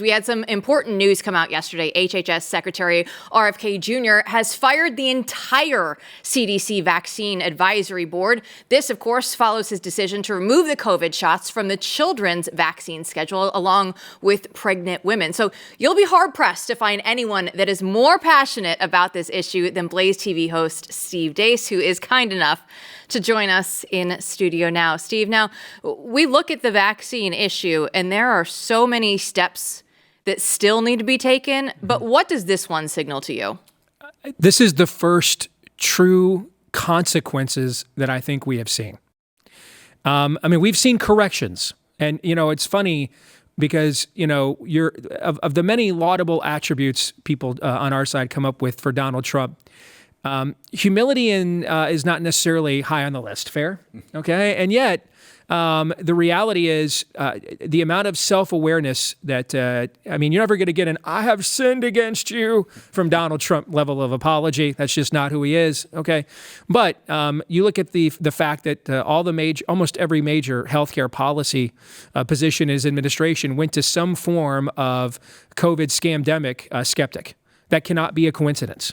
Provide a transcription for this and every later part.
We had some important news come out yesterday. HHS Secretary RFK Jr. has fired the entire CDC Vaccine Advisory Board. This, of course, follows his decision to remove the COVID shots from the children's vaccine schedule, along with pregnant women. So you'll be hard-pressed to find anyone that is more passionate about this issue than BlazeTV host Steve Deace, who is kind enough to join us in studio now. Steve, now, we look at the vaccine issue, and there are so many steps that still need to be taken. But what does this one signal to you? This is the first true consequences that I think we have seen. We've seen corrections. And, it's funny because, of the many laudable attributes people on our side come up with for Donald Trump, humility is not necessarily high on the list. Fair? Okay. And yet, the reality is the amount of self-awareness that, you're never going to get an "I have sinned against you" from Donald Trump level of apology. That's just not who he is. Okay. But you look at the fact that almost every major healthcare policy position in his administration went to some form of COVID scamdemic skeptic. That cannot be a coincidence.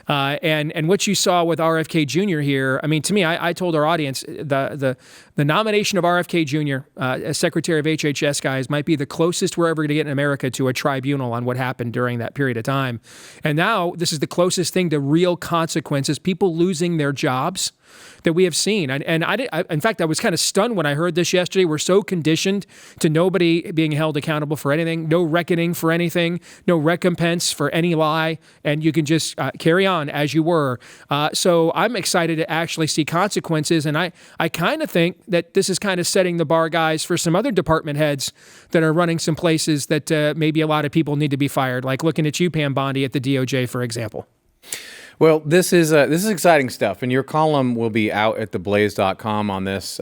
And what you saw with RFK Jr. here, to me, I told our audience the nomination of RFK Jr. As Secretary of HHS, guys, might be the closest we're ever going to get in America to a tribunal on what happened during that period of time. And now this is the closest thing to real consequences, people losing their jobs that we have seen. In fact, I was kind of stunned when I heard this yesterday. We're so conditioned to nobody being held accountable for anything, no reckoning for anything, no recompense for any lie, and you can just carry on as you were. So I'm excited to actually see consequences, and I kind of think that this is kind of setting the bar, guys, for some other department heads that are running some places that maybe a lot of people need to be fired, like looking at you, Pam Bondi, at the DOJ, for example. Well, this is exciting stuff, and your column will be out at theblaze.com on this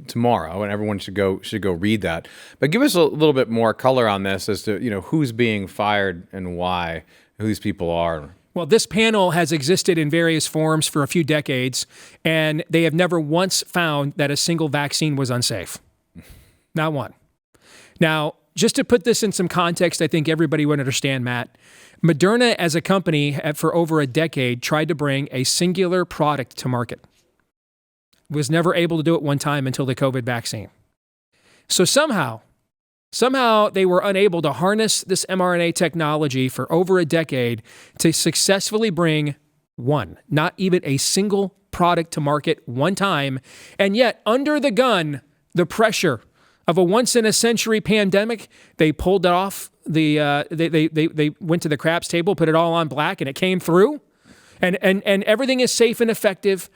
tomorrow, and everyone should go read that. But give us a little bit more color on this as to who's being fired and why, who these people are. Well, this panel has existed in various forms for a few decades, and they have never once found that a single vaccine was unsafe. Not one. Now, just to put this in some context, I think everybody would understand, Matt. Moderna, as a company, for over a decade, tried to bring a singular product to market. Was never able to do it one time until the COVID vaccine. So somehow they were unable to harness this mRNA technology for over a decade to successfully bring not even a single product to market one time. And yet, under the gun, the pressure of a once-in-a-century pandemic, they pulled it off. They went to the craps table, put it all on black, and it came through. And everything is safe and effective.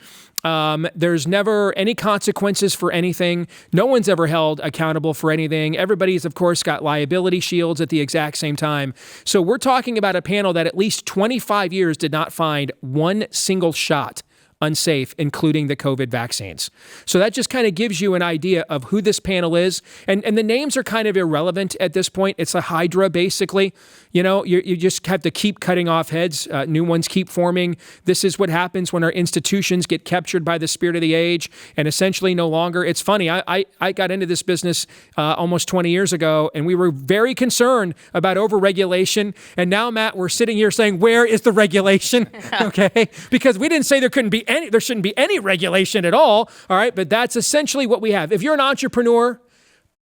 There's never any consequences for anything. No one's ever held accountable for anything. Everybody's, of course, got liability shields at the exact same time. So we're talking about a panel that at least 25 years did not find one single shot unsafe, including the COVID vaccines. So that just kind of gives you an idea of who this panel is. And the names are kind of irrelevant at this point. It's a hydra, basically. You just have to keep cutting off heads. New ones keep forming. This is what happens when our institutions get captured by the spirit of the age and essentially no longer. It's funny. I got into this business almost 20 years ago, and we were very concerned about overregulation. And now, Matt, we're sitting here saying, where is the regulation? Okay? Because we didn't say there shouldn't be any regulation at all right? But that's essentially what we have. If you're an entrepreneur,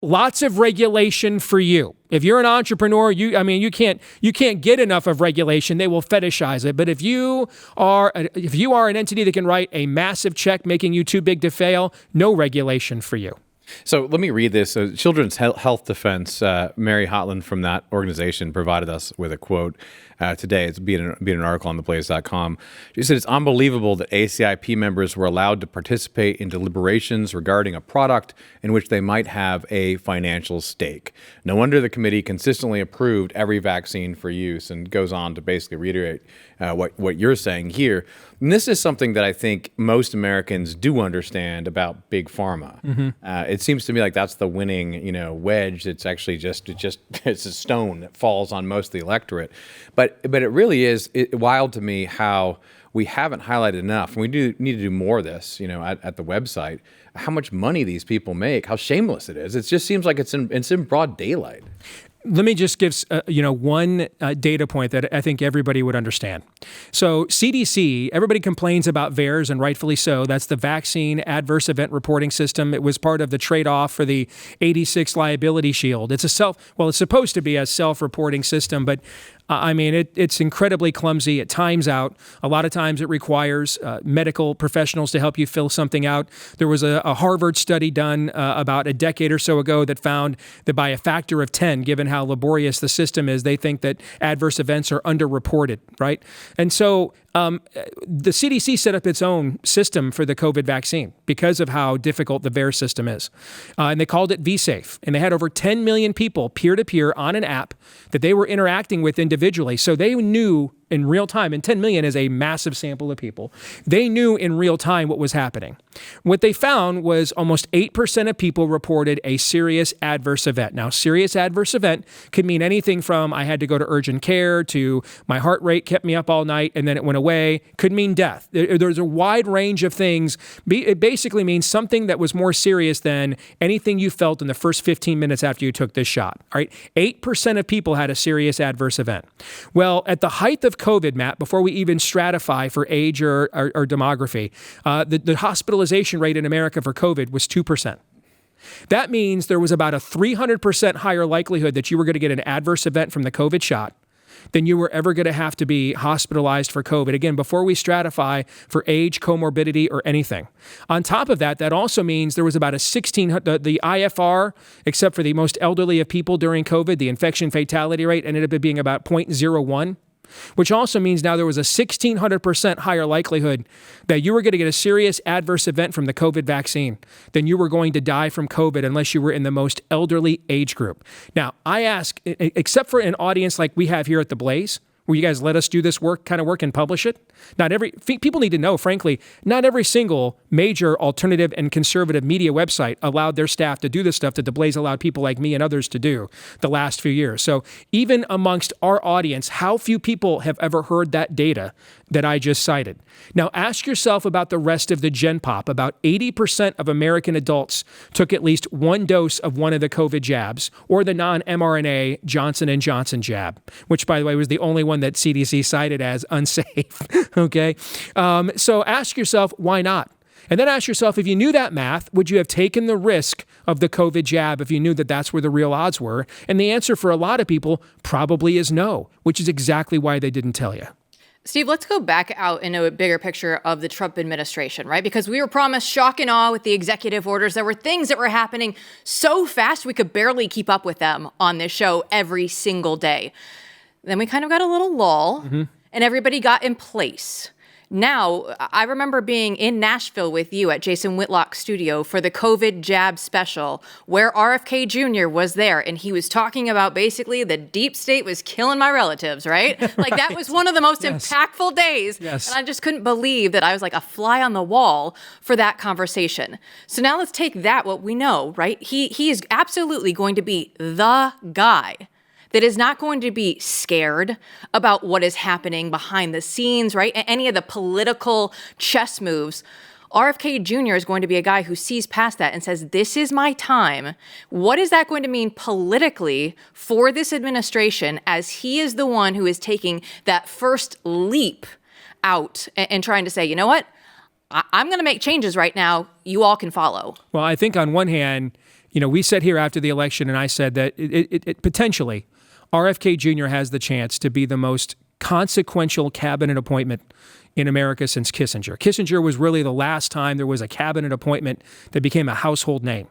lots of regulation for you. If you're an entrepreneur, you can't get enough of regulation. They will fetishize it. But if you are an entity that can write a massive check making you too big to fail, no regulation for you. So let me read this. Children's Health Defense, Mary Hotland from that organization provided us with a quote today. It's being an article on theblaze.com. She said, "It's unbelievable that ACIP members were allowed to participate in deliberations regarding a product in which they might have a financial stake. No wonder the committee consistently approved every vaccine for use," and goes on to basically reiterate what you're saying here. And this is something that I think most Americans do understand about Big Pharma. Mm-hmm. It seems to me like that's the winning, wedge. It's actually it's a stone that falls on most of the electorate. But it really is wild to me how we haven't highlighted enough. And we do need to do more of this, at the website. How much money these people make, how shameless it is. It just seems like it's in broad daylight. Let me just give one data point that I think everybody would understand. So CDC, everybody complains about VAERS, and rightfully so. That's the Vaccine Adverse Event Reporting System. It was part of the trade-off for the 86 liability shield. It's supposed to be a self-reporting system, but it's incredibly clumsy. It times out. A lot of times it requires medical professionals to help you fill something out. There was a Harvard study done about a decade or so ago that found that by a factor of 10, given how laborious the system is, they think that adverse events are underreported, right? And so the CDC set up its own system for the COVID vaccine because of how difficult the VAERS system is. And they called it vSafe. And they had over 10 million people peer-to-peer on an app that they were interacting with individually. So they knew in real time, and 10 million is a massive sample of people, they knew in real time what was happening. What they found was almost 8% of people reported a serious adverse event. Now, serious adverse event could mean anything from I had to go to urgent care to my heart rate kept me up all night and then it went away. Could mean death. There's a wide range of things. It basically means something that was more serious than anything you felt in the first 15 minutes after you took this shot. All right, 8% of people had a serious adverse event. Well, at the height of COVID, Matt, before we even stratify for age or demography, the hospitalization rate in America for COVID was 2%. That means there was about a 300% higher likelihood that you were going to get an adverse event from the COVID shot than you were ever going to have to be hospitalized for COVID. Again, before we stratify for age, comorbidity, or anything. On top of that, that also means there was about a the IFR, except for the most elderly of people during COVID, the infection fatality rate ended up being about 0.01. Which also means now there was a 1,600% higher likelihood that you were going to get a serious adverse event from the COVID vaccine than you were going to die from COVID unless you were in the most elderly age group. Now, I ask, except for an audience like we have here at the Blaze, where you guys let us do this work and publish it. People need to know, frankly, not every single major alternative and conservative media website allowed their staff to do the stuff that the Blaze allowed people like me and others to do the last few years. So even amongst our audience, how few people have ever heard that data that I just cited? Now ask yourself about the rest of the Gen Pop. About 80% of American adults took at least one dose of one of the COVID jabs or the non-mRNA Johnson & Johnson jab, which, by the way, was the only one that CDC cited as unsafe, okay? So ask yourself, why not? And then ask yourself, if you knew that math, would you have taken the risk of the COVID jab if you knew that that's where the real odds were? And the answer for a lot of people probably is no, which is exactly why they didn't tell you. Steve, let's go back out into a bigger picture of the Trump administration, right? Because we were promised shock and awe with the executive orders. There were things that were happening so fast we could barely keep up with them on this show every single day. Then we kind of got a little lull, and everybody got in place. Now, I remember being in Nashville with you at Jason Whitlock's studio for the COVID jab special, where RFK Jr. was there, and he was talking about basically the deep state was killing my relatives, right? Like that was one of the most impactful days. Yes. And I just couldn't believe that I was like a fly on the wall for that conversation. So now let's take that, what we know, right? He is absolutely going to be the guy that is not going to be scared about what is happening behind the scenes, right? Any of the political chess moves. RFK Jr. is going to be a guy who sees past that and says, this is my time. What is that going to mean politically for this administration as he is the one who is taking that first leap out and trying to say, you know what? I'm going to make changes right now. You all can follow. Well, I think on one hand, we sat here after the election and I said that it potentially RFK Jr. has the chance to be the most consequential cabinet appointment in America since Kissinger. Kissinger was really the last time there was a cabinet appointment that became a household name.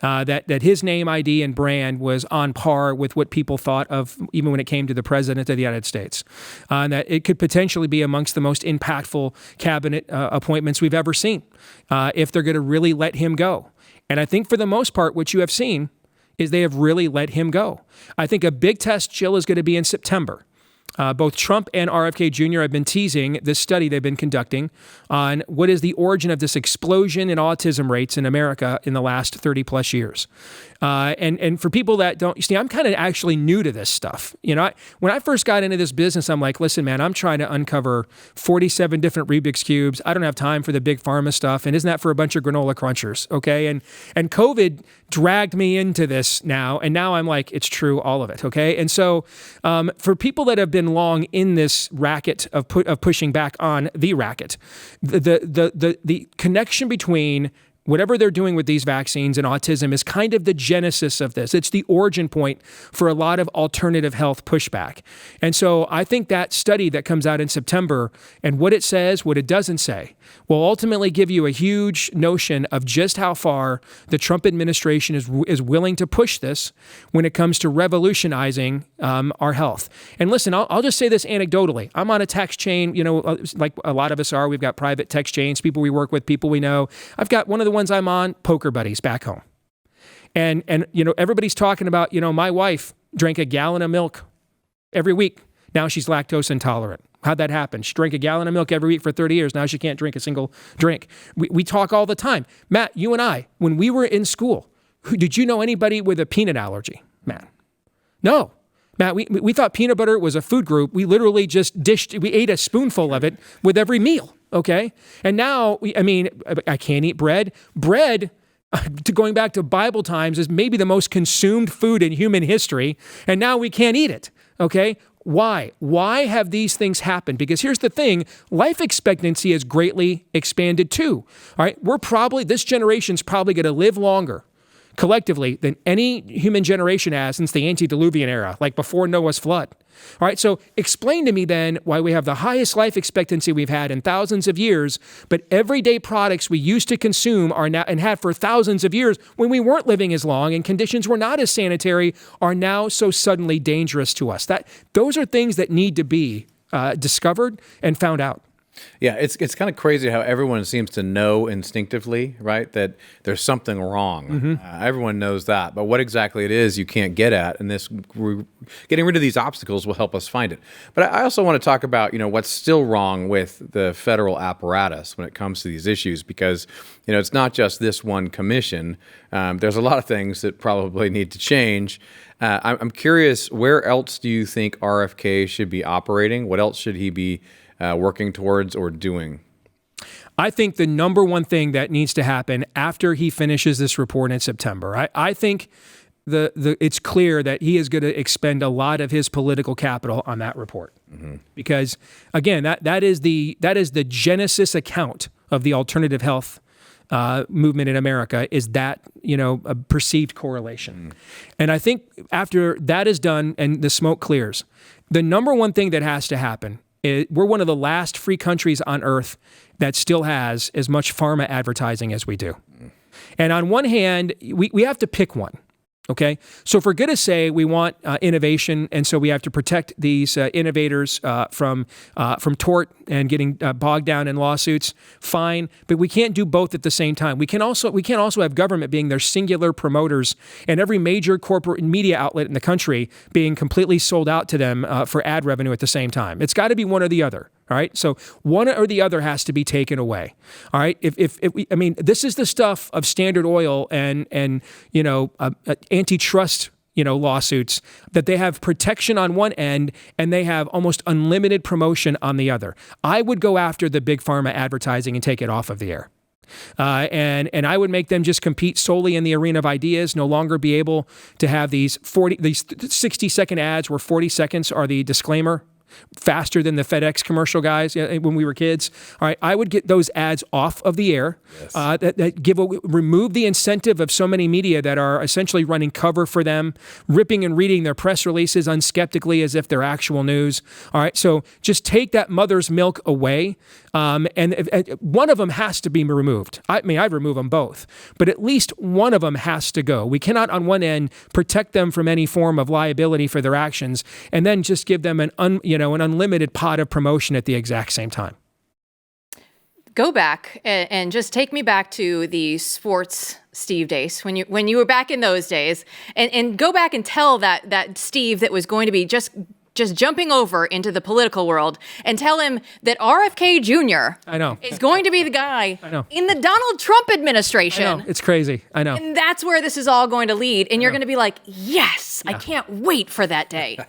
That his name, ID, and brand was on par with what people thought of even when it came to the president of the United States. And that it could potentially be amongst the most impactful cabinet appointments we've ever seen if they're going to really let him go. And I think for the most part, what you have seen is they have really let him go. I think a big test, Jill, is going to be in September. Both Trump and RFK Jr. have been teasing this study they've been conducting on what is the origin of this explosion in autism rates in America in the last 30 plus years. And for people that don't, you see, I'm kind of actually new to this stuff. You know, when I first got into this business, I'm like, listen, man, I'm trying to uncover 47 different Rubik's Cubes. I don't have time for the big pharma stuff. And isn't that for a bunch of granola crunchers? Okay. And COVID dragged me into this now. And now I'm like, it's true, all of it. Okay. And so for people that have been long in this racket of pushing back on the racket, the connection between whatever they're doing with these vaccines and autism is kind of the genesis of this. It's the origin point for a lot of alternative health pushback. And so I think that study that comes out in September and what it says, what it doesn't say, will ultimately give you a huge notion of just how far the Trump administration is willing to push this when it comes to revolutionizing our health. And listen, I'll just say this anecdotally. I'm on a text chain, you know, like a lot of us are. We've got private text chains, people we work with, people we know. I've got one of the ones I'm on, poker buddies back home. And you know, everybody's talking about, you know, my wife drank a gallon of milk every week. Now she's lactose intolerant. How'd that happen? She drank a gallon of milk every week for 30 years. Now she can't drink a single drink. We talk all the time. Matt, you and I, when we were in school, did you know anybody with a peanut allergy, Matt? No. Matt, we thought peanut butter was a food group. We literally just we ate a spoonful of it with every meal, okay? And now, I can't eat bread. Bread, going back to Bible times, is maybe the most consumed food in human history, and now we can't eat it, okay? Why? Why have these things happened? Because here's the thing, life expectancy has greatly expanded too, all right? This generation's probably going to live longer collectively than any human generation has since the antediluvian era, like before Noah's flood. All right, so explain to me then why we have the highest life expectancy we've had in thousands of years, but everyday products we used to consume are now and had for thousands of years when we weren't living as long and conditions were not as sanitary are now so suddenly dangerous to us. Those are things that need to be discovered and found out. Yeah, it's kind of crazy how everyone seems to know instinctively, right, that there's something wrong. Mm-hmm. Everyone knows that, but what exactly it is you can't get at, and getting rid of these obstacles will help us find it. But I also want to talk about, you know, what's still wrong with the federal apparatus when it comes to these issues, because, you know, it's not just this one commission. There's a lot of things that probably need to change. I'm curious, where else do you think RFK should be operating? What else should he be working towards or doing? I think the number one thing that needs to happen after he finishes this report in September, I think it's clear that he is going to expend a lot of his political capital on that report. Mm-hmm. Because again, that is the genesis account of the alternative health movement in America, is that, you know, a perceived correlation. And I think after that is done and the smoke clears, the number one thing that has to happen, we're one of the last free countries on earth that still has as much pharma advertising as we do. And on one hand, we have to pick one. Okay, so if we're going to say we want innovation, and so we have to protect these innovators from tort and getting bogged down in lawsuits, fine. But we can't do both at the same time. We can't also have government being their singular promoters and every major corporate media outlet in the country being completely sold out to them for ad revenue at the same time. It's got to be one or the other. All right, so one or the other has to be taken away. All right, this is the stuff of Standard Oil and you know antitrust lawsuits, that they have protection on one end and they have almost unlimited promotion on the other. I would go after the big pharma advertising and take it off of the air. And I would make them just compete solely in the arena of ideas, no longer be able to have these 60-second ads where 40 seconds are the disclaimer, faster than the FedEx commercial guys when we were kids. All right, I would get those ads off of the air. Yes. Remove the incentive of so many media that are essentially running cover for them, ripping and reading their press releases unskeptically as if they're actual news. All right, so just take that mother's milk away, and one of them has to be removed. I'd remove them both, but at least one of them has to go. We cannot, on one end, protect them from any form of liability for their actions, and then just give them an unlimited pot of promotion at the exact same time. Go back and just take me back to the sports Steve Deace when you were back in those days, and go back and tell that Steve that was going to be just just jumping over into the political world and tell him that RFK Jr. is going to be the guy in the Donald Trump administration. I know. It's crazy. I know. And that's where this is all going to lead. And you're going to be like, yes, I can't wait for that day.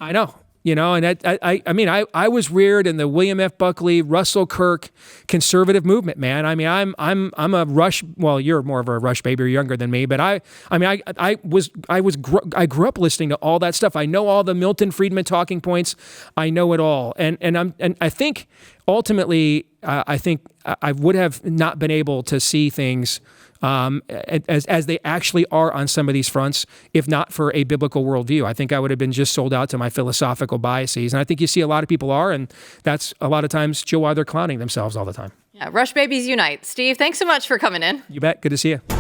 I know. You know, and I was reared in the William F. Buckley, Russell Kirk conservative movement, man. I mean, I'm a Rush. Well, you're more of a Rush baby. You're younger than me, but I grew up listening to all that stuff. I know all the Milton Friedman talking points. I know it all, and I think ultimately, I think I would have not been able to see things as they actually are on some of these fronts, if not for a biblical worldview. I think I would have been just sold out to my philosophical biases. And I think you see a lot of people are, and that's a lot of times, Joe, why they're clowning themselves all the time. Yeah, Rush Babies Unite. Steve, thanks so much for coming in. You bet. Good to see you.